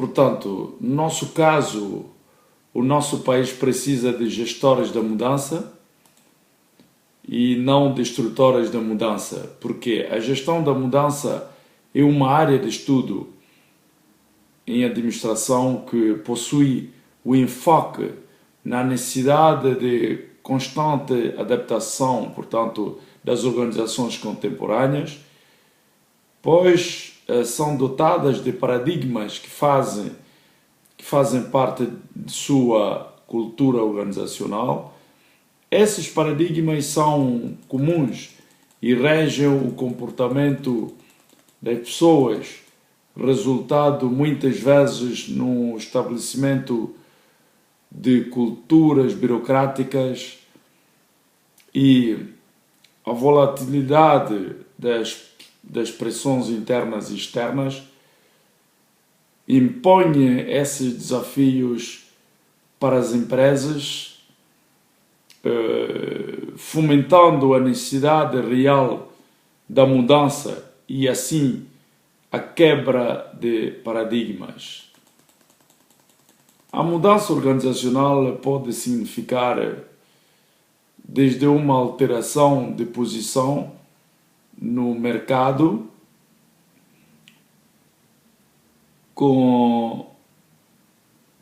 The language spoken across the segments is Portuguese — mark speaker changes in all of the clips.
Speaker 1: Portanto, no nosso caso, o nosso país precisa de gestores da mudança e não destrutores da mudança, porque a gestão da mudança é uma área de estudo em administração que possui o enfoque na necessidade de constante adaptação, portanto, das organizações contemporâneas, pois são dotadas de paradigmas que fazem parte de sua cultura organizacional. Esses paradigmas são comuns e regem o comportamento das pessoas, resultado muitas vezes no estabelecimento de culturas burocráticas e a volatilidade das pressões internas e externas impõe esses desafios para as empresas, fomentando a necessidade real da mudança e assim a quebra de paradigmas. A mudança organizacional pode significar desde uma alteração de posição no mercado, com,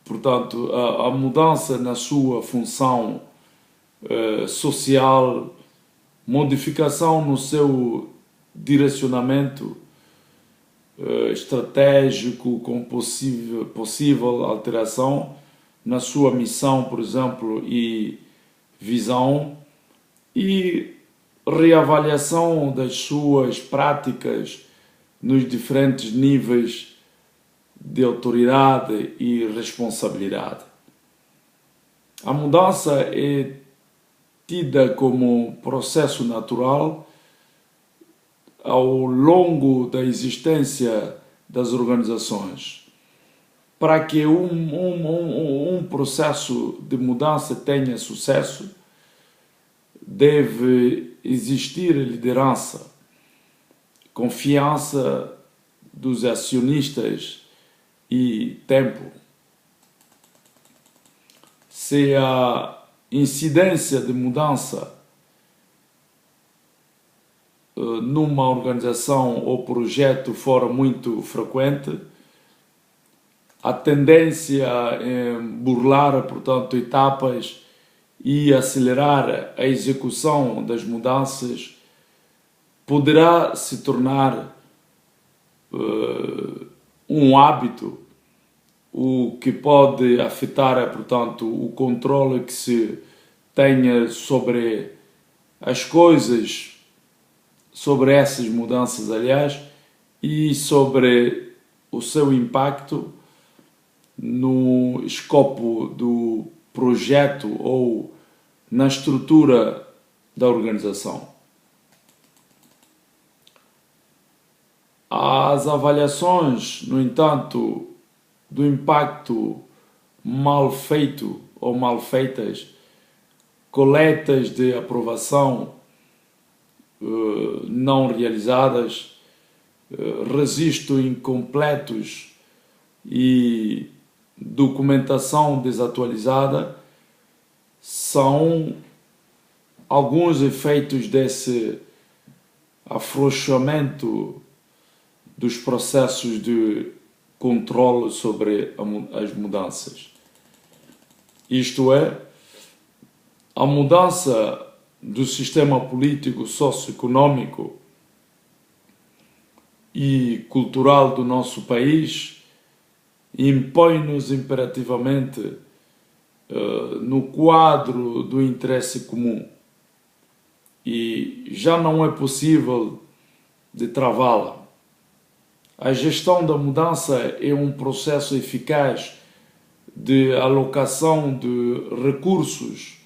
Speaker 1: portanto, a mudança na sua função social, modificação no seu direcionamento estratégico, com possível alteração na sua missão, por exemplo, e visão, e reavaliação das suas práticas nos diferentes níveis de autoridade e responsabilidade. A mudança é tida como processo natural ao longo da existência das organizações. Para que um processo de mudança tenha sucesso, deve existir liderança, confiança dos acionistas e tempo. Se a incidência de mudança numa organização ou projeto for muito frequente, a tendência em burlar, portanto, etapas e acelerar a execução das mudanças poderá se tornar um hábito, o que pode afetar, portanto, o controle que se tenha sobre as coisas, sobre essas mudanças, aliás, e sobre o seu impacto no escopo do projeto ou na estrutura da organização. As avaliações, no entanto, do impacto mal feito ou mal feitas, coletas de aprovação não realizadas, registros incompletos e documentação desatualizada são alguns efeitos desse afrouxamento dos processos de controle sobre as mudanças. Isto é, a mudança do sistema político, socioeconômico e cultural do nosso país impõe-nos imperativamente no quadro do interesse comum e já não é possível de travá-la. A gestão da mudança é um processo eficaz de alocação de recursos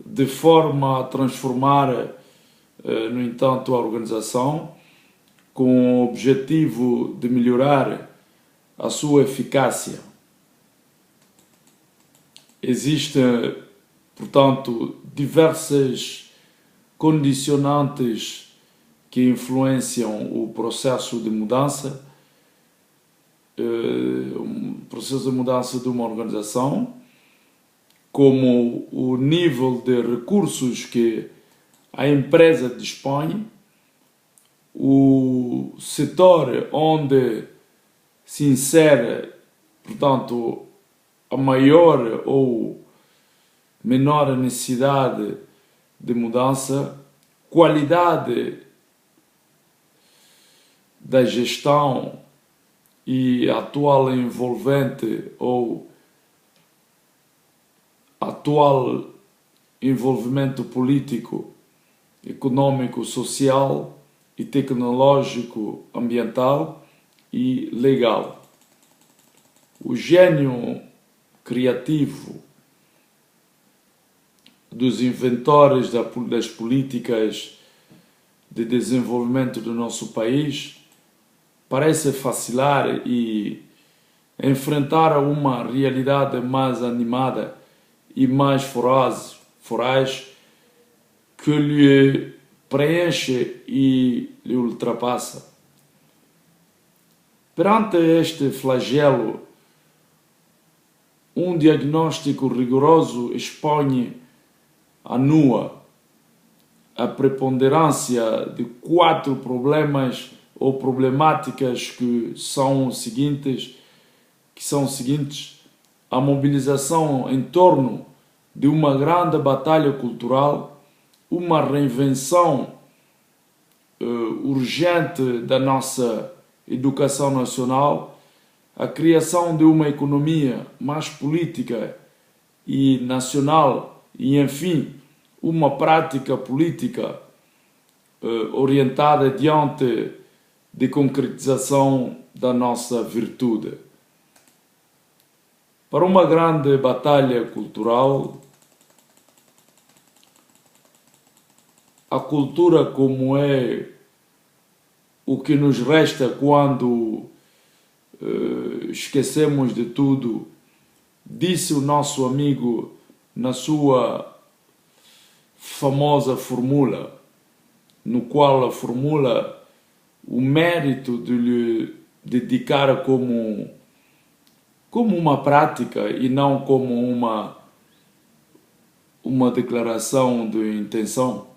Speaker 1: de forma a transformar, no entanto, a organização com o objetivo de melhorar a sua eficácia. Existem, portanto, diversas condicionantes que influenciam o processo de mudança um processo de mudança de uma organização, como o nível de recursos que a empresa dispõe, o setor onde se insere, portanto, a maior ou menor necessidade de mudança, qualidade da gestão e atual envolvente ou atual envolvimento político, econômico, social e tecnológico, ambiental e legal. O gênio criativo dos inventores das políticas de desenvolvimento do nosso país parece vacilar e enfrentar uma realidade mais animada e mais voraz que lhe preenche e lhe ultrapassa. Perante este flagelo, um diagnóstico rigoroso expõe à nua a preponderância de 4 problemas ou problemáticas que são os seguintes: a mobilização em torno de uma grande batalha cultural, uma reinvenção urgente da nossa educação nacional, a criação de uma economia mais política e nacional e, enfim, uma prática política orientada diante de concretização da nossa virtude. Para uma grande batalha cultural, a cultura, como é o que nos resta quando esquecemos de tudo, disse o nosso amigo na sua famosa formula, no qual a formula o mérito de lhe dedicar como uma prática e não como uma declaração de intenção.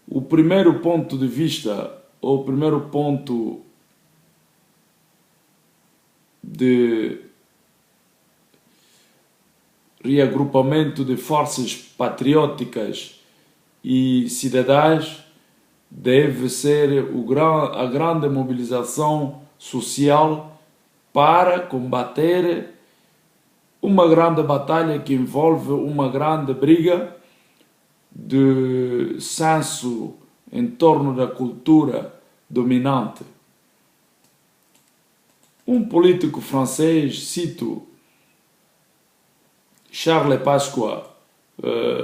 Speaker 1: O primeiro ponto de vista, ou o primeiro ponto de reagrupamento de forças patrióticas e cidadãs deve ser a grande mobilização social para combater uma grande batalha que envolve uma grande briga de senso em torno da cultura dominante. Um político francês, cito, Charles Pasqua,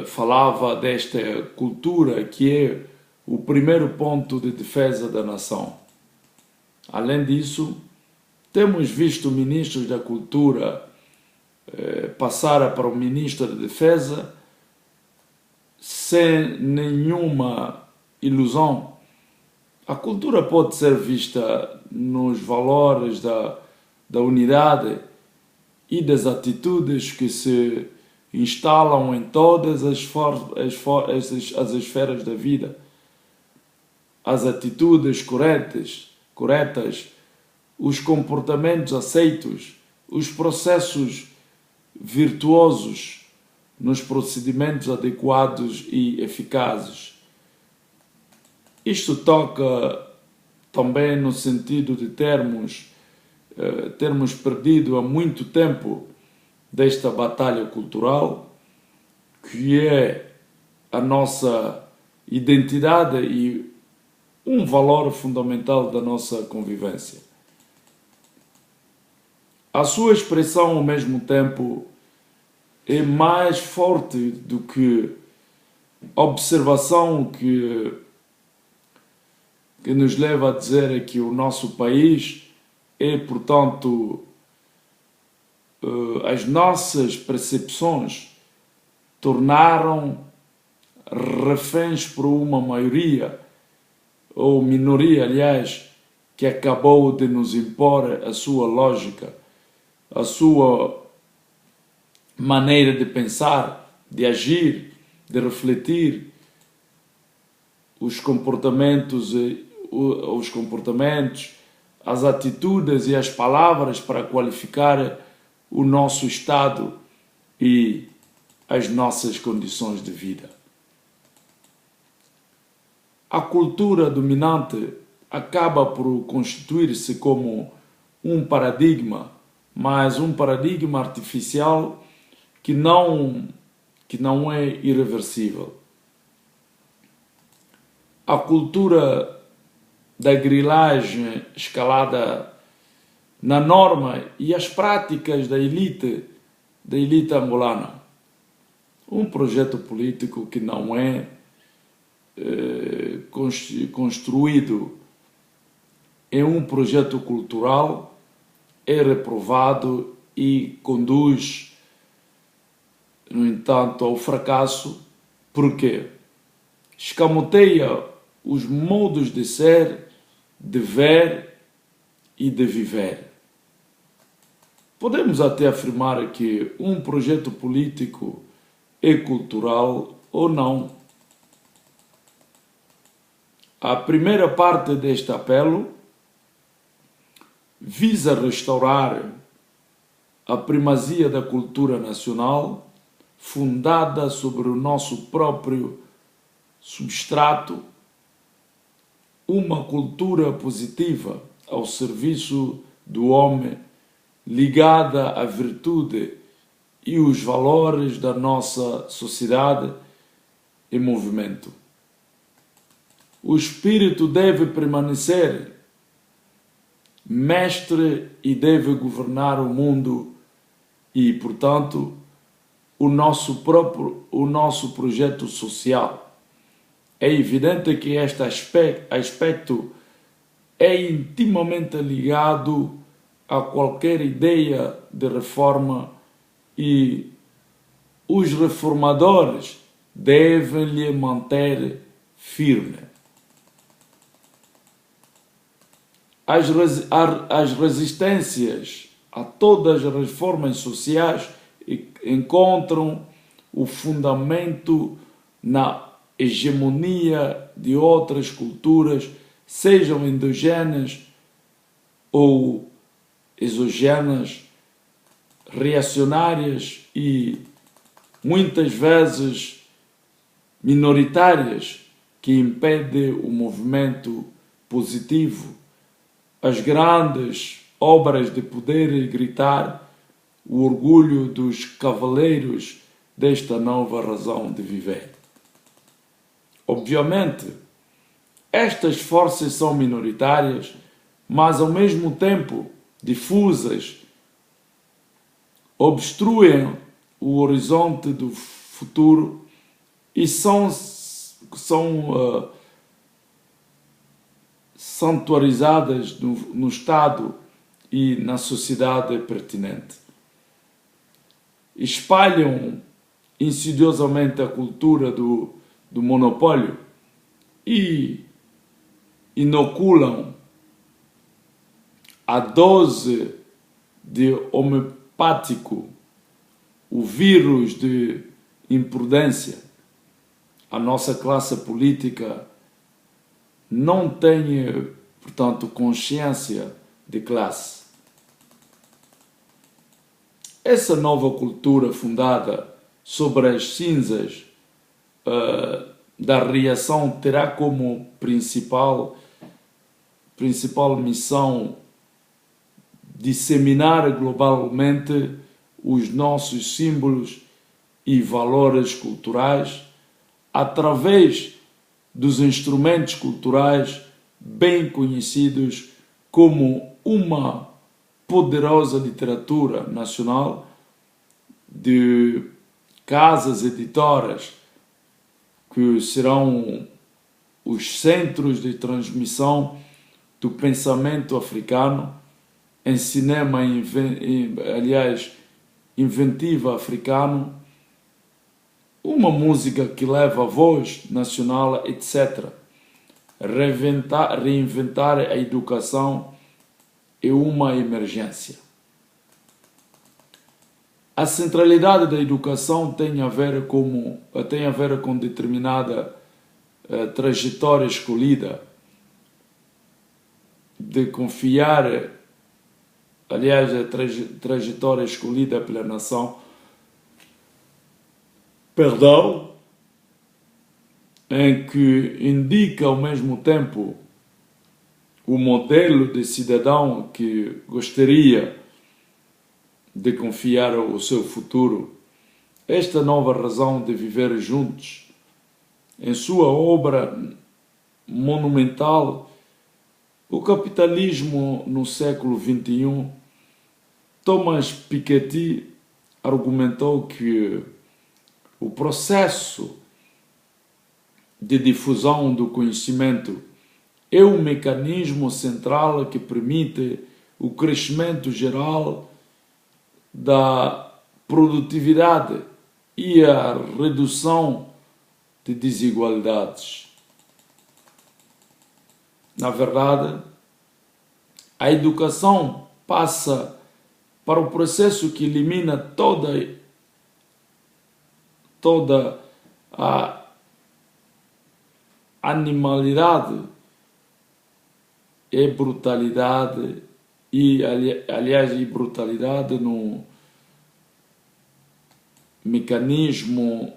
Speaker 1: falava desta cultura que é o primeiro ponto de defesa da nação. Além disso, temos visto ministros da cultura passar para o ministro da defesa sem nenhuma ilusão. A cultura pode ser vista nos valores da unidade e das atitudes que se instalam em todas as esferas da vida. As atitudes corretas, os comportamentos aceitos, os processos virtuosos nos procedimentos adequados e eficazes. Isto toca também no sentido de termos perdido há muito tempo desta batalha cultural, que é a nossa identidade e um valor fundamental da nossa convivência. A sua expressão, ao mesmo tempo, é mais forte do que a observação que nos leva a dizer que o nosso país é, portanto, as nossas percepções tornaram reféns por uma maioria, ou minoria, aliás, que acabou de nos impor a sua lógica, a sua maneira de pensar, de agir, de refletir os comportamentos, as atitudes e as palavras para qualificar o nosso estado e as nossas condições de vida. A cultura dominante acaba por constituir-se como um paradigma, mas um paradigma artificial que não é irreversível. A cultura da grilagem escalada na norma e as práticas da elite angolana. Um projeto político que não é construído em um projeto cultural é reprovado e conduz, no entanto, ao fracasso. Por quê? Escamoteia os modos de ser, de ver e de viver. Podemos até afirmar que um projeto político é cultural ou não. A primeira parte deste apelo visa restaurar a primazia da cultura nacional fundada sobre o nosso próprio substrato, uma cultura positiva ao serviço do homem, ligada à virtude e os valores da nossa sociedade em movimento. O espírito deve permanecer mestre e deve governar o mundo e, portanto, o nosso projeto social. É evidente que este aspecto é intimamente ligado a qualquer ideia de reforma e os reformadores devem lhe manter firme. As resistências a todas as reformas sociais encontram o fundamento na hegemonia de outras culturas, sejam endógenas ou exógenas, reacionárias e muitas vezes minoritárias, que impedem o movimento positivo. As grandes obras de poder e gritar o orgulho dos cavaleiros desta nova razão de viver. Obviamente, estas forças são minoritárias, mas ao mesmo tempo difusas, obstruem o horizonte do futuro e são santuarizadas no Estado e na sociedade pertinente. Espalham insidiosamente a cultura do monopólio e inoculam a dose de homeopático, o vírus de imprudência. A nossa classe política não tem, portanto, consciência de classe. Essa nova cultura fundada sobre as cinzas da reação terá como principal missão disseminar globalmente os nossos símbolos e valores culturais através dos instrumentos culturais bem conhecidos como uma poderosa literatura nacional de casas editoras que serão os centros de transmissão do pensamento africano em cinema, inventiva africano, uma música que leva a voz nacional, etc. reinventar a educação é uma emergência. A centralidade da educação tem a ver com determinada trajetória escolhida, de confiar, aliás, a trajetória escolhida pela nação, em que indica ao mesmo tempo o modelo de cidadão que gostaria de confiar o seu futuro. Esta nova razão de viver juntos, em sua obra monumental, O Capitalismo no Século XXI, Thomas Piketty argumentou que o processo de difusão do conhecimento é o mecanismo central que permite o crescimento geral da produtividade e a redução de desigualdades. Na verdade, a educação passa para o processo que elimina toda a animalidade e brutalidade, e brutalidade no mecanismo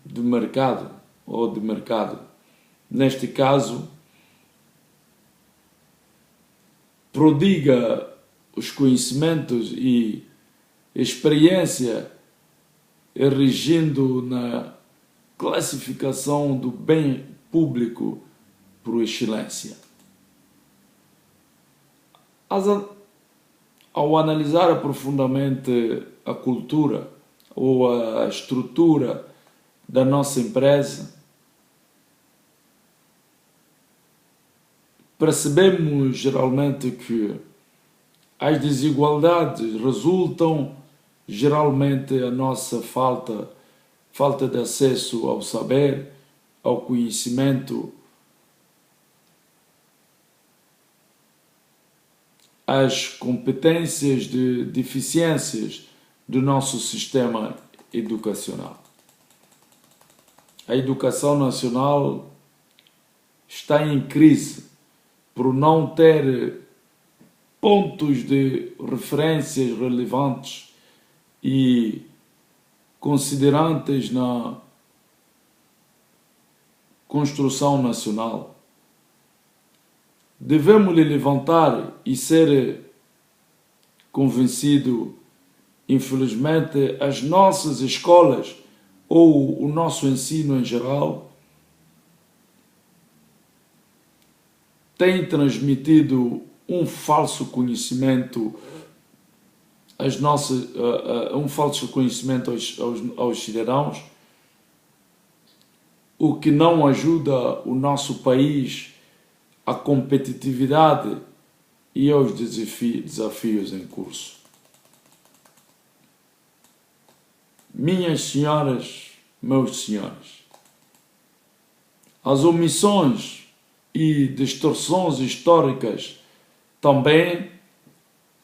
Speaker 1: de mercado ou de mercado. Neste caso, prodiga os conhecimentos e experiência erigindo na classificação do bem público por excelência. Ao analisar profundamente a cultura ou a estrutura da nossa empresa, percebemos geralmente que as desigualdades resultam geralmente da nossa falta de acesso ao saber, ao conhecimento, às competências de deficiências do nosso sistema educacional. A educação nacional está em crise por não ter pontos de referências relevantes e considerantes na construção nacional. Devemos levantar e ser convencido, infelizmente, as nossas escolas ou o nosso ensino em geral tem transmitido um falso conhecimento aos cidadãos, o que não ajuda o nosso país à competitividade e aos desafios em curso. Minhas senhoras, meus senhores, as omissões e distorções históricas também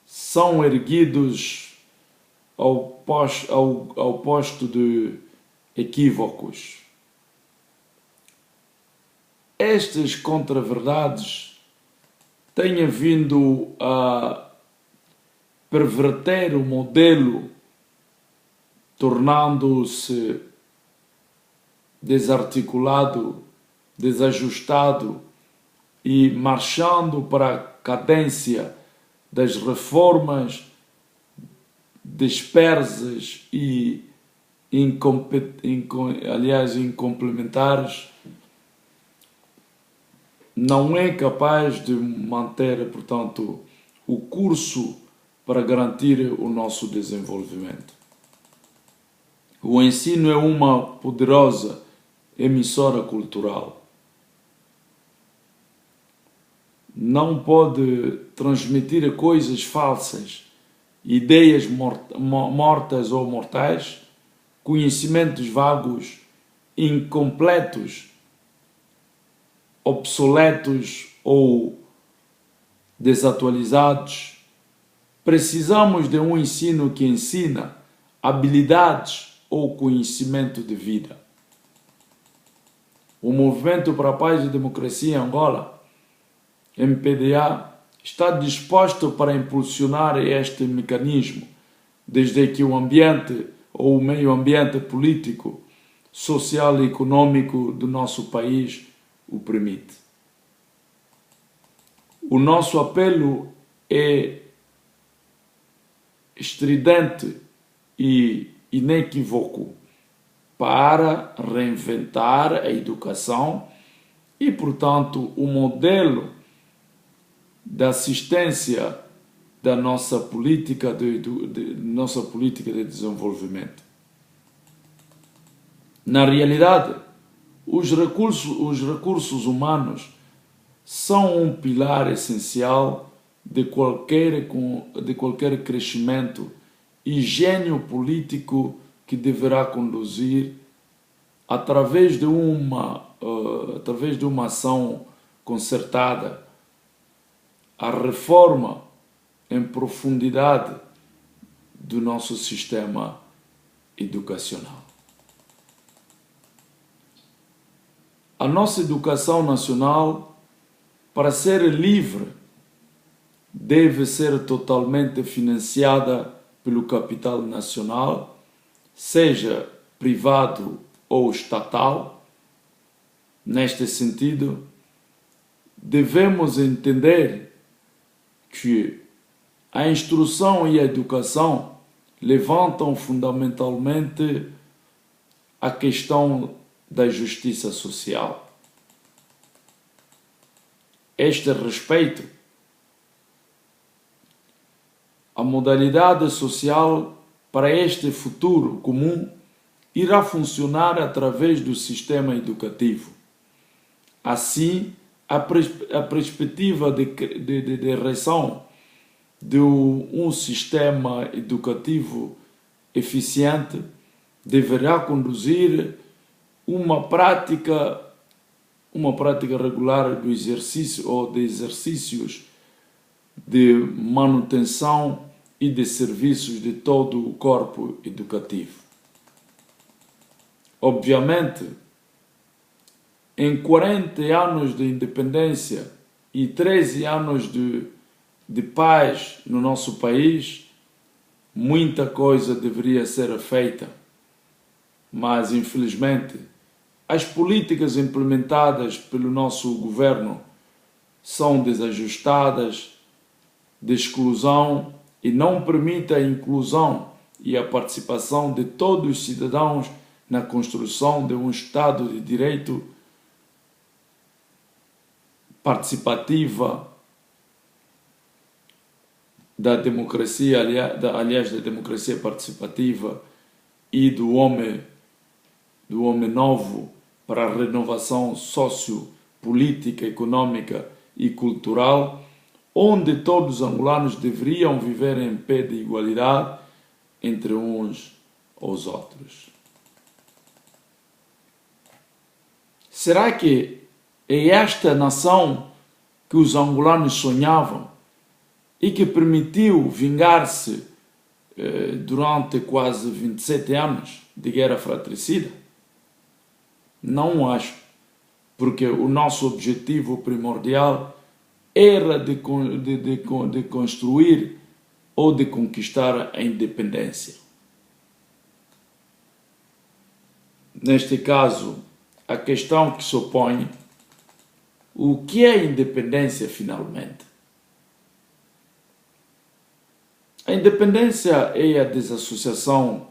Speaker 1: são erguidos ao posto de equívocos. Estas contraverdades têm vindo a perverter o modelo, tornando-se desarticulado, desajustado e marchando para a cadência das reformas dispersas e incomplementares, não é capaz de manter, portanto, o curso para garantir o nosso desenvolvimento. O ensino é uma poderosa emissora cultural. Não pode transmitir coisas falsas, ideias mortas ou mortais, conhecimentos vagos, incompletos obsoletos ou desatualizados. Precisamos de um ensino que ensina habilidades ou conhecimento de vida. O Movimento para a Paz e Democracia em Angola, MPDA, está disposto para impulsionar este mecanismo, desde que o ambiente ou o meio ambiente político, social e econômico do nosso país o permite. O nosso apelo é estridente e inequívoco para reinventar a educação e, portanto, o modelo da assistência da nossa política de desenvolvimento. Na realidade, os recursos humanos são um pilar essencial de qualquer crescimento e gênio político que deverá conduzir através de uma ação concertada a reforma em profundidade do nosso sistema educacional. A nossa educação nacional, para ser livre, deve ser totalmente financiada pelo capital nacional, seja privado ou estatal. Neste sentido, devemos entender que a instrução e a educação levantam fundamentalmente a questão da justiça social. Este respeito, a modalidade social para este futuro comum irá funcionar através do sistema educativo. Assim, a perspectiva de reação de um sistema educativo eficiente deverá conduzir uma prática regular do exercício ou de exercícios de manutenção e de serviços de todo o corpo educativo. Obviamente, em 40 anos de independência e 13 anos de paz no nosso país, muita coisa deveria ser feita, mas infelizmente as políticas implementadas pelo nosso governo são desajustadas, de exclusão, e não permitem a inclusão e a participação de todos os cidadãos na construção de um Estado de Direito participativa, da democracia, aliás, da democracia participativa e do homem novo para a renovação sociopolítica, econômica e cultural, onde todos os angolanos deveriam viver em pé de igualdade entre uns aos outros. Será que é esta nação que os angolanos sonhavam e que permitiu vingar-se durante quase 27 anos de guerra fratricida? Não acho, porque o nosso objetivo primordial era de construir ou de conquistar a independência. Neste caso, a questão que se opõe: o que é independência finalmente? A independência é a desassociação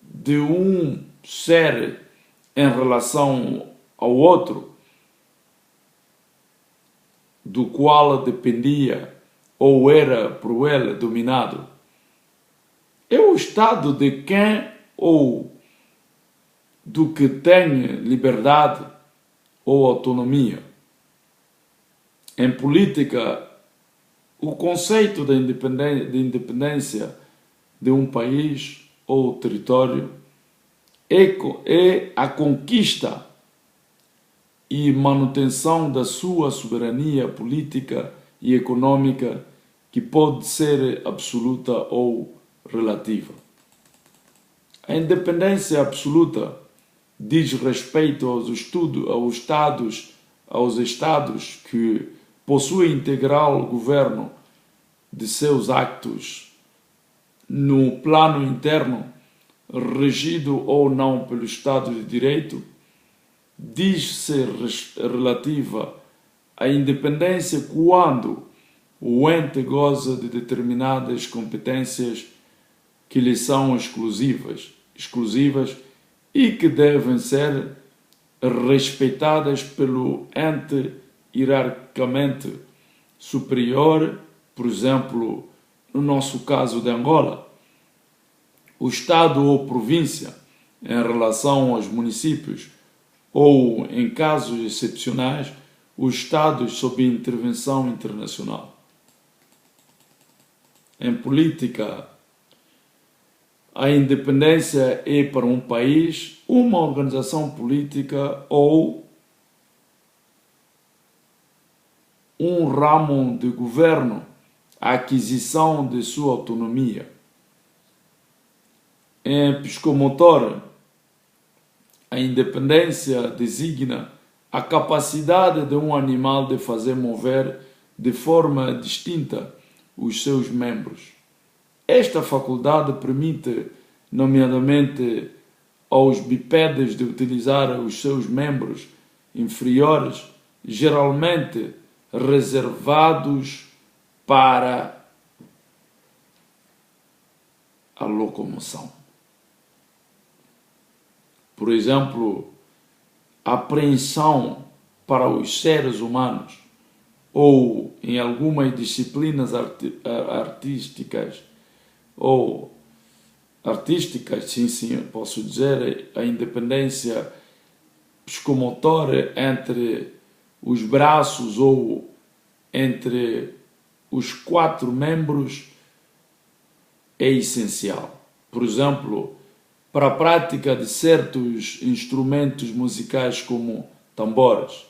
Speaker 1: de um ser em relação ao outro, do qual dependia ou era por ele dominado. É o estado de quem ou do que tem liberdade ou autonomia. Em política, o conceito de independência de um país ou território é a conquista e manutenção da sua soberania política e econômica, que pode ser absoluta ou relativa. A independência absoluta diz respeito aos estados que possuem integral governo de seus actos no plano interno, regido ou não pelo Estado de Direito. Diz ser relativa à independência quando o ente goza de determinadas competências que lhe são exclusivas e que devem ser respeitadas pelo ente hierarquicamente superior. Por exemplo, no nosso caso de Angola, o Estado ou província, em relação aos municípios, ou, em casos excepcionais, os Estados sob intervenção internacional. Em política, a independência é para um país uma organização política ou um ramo de governo, a aquisição de sua autonomia. Em psicomotor, a independência designa a capacidade de um animal de fazer mover de forma distinta os seus membros. Esta faculdade permite, nomeadamente, aos bipédes de utilizar os seus membros inferiores, geralmente reservados para a locomoção. Por exemplo, a apreensão para os seres humanos, ou em algumas disciplinas artísticas, sim, posso dizer, a independência psicomotora entre os braços ou entre os 4 membros é essencial. Por exemplo, para a prática de certos instrumentos musicais como tambores.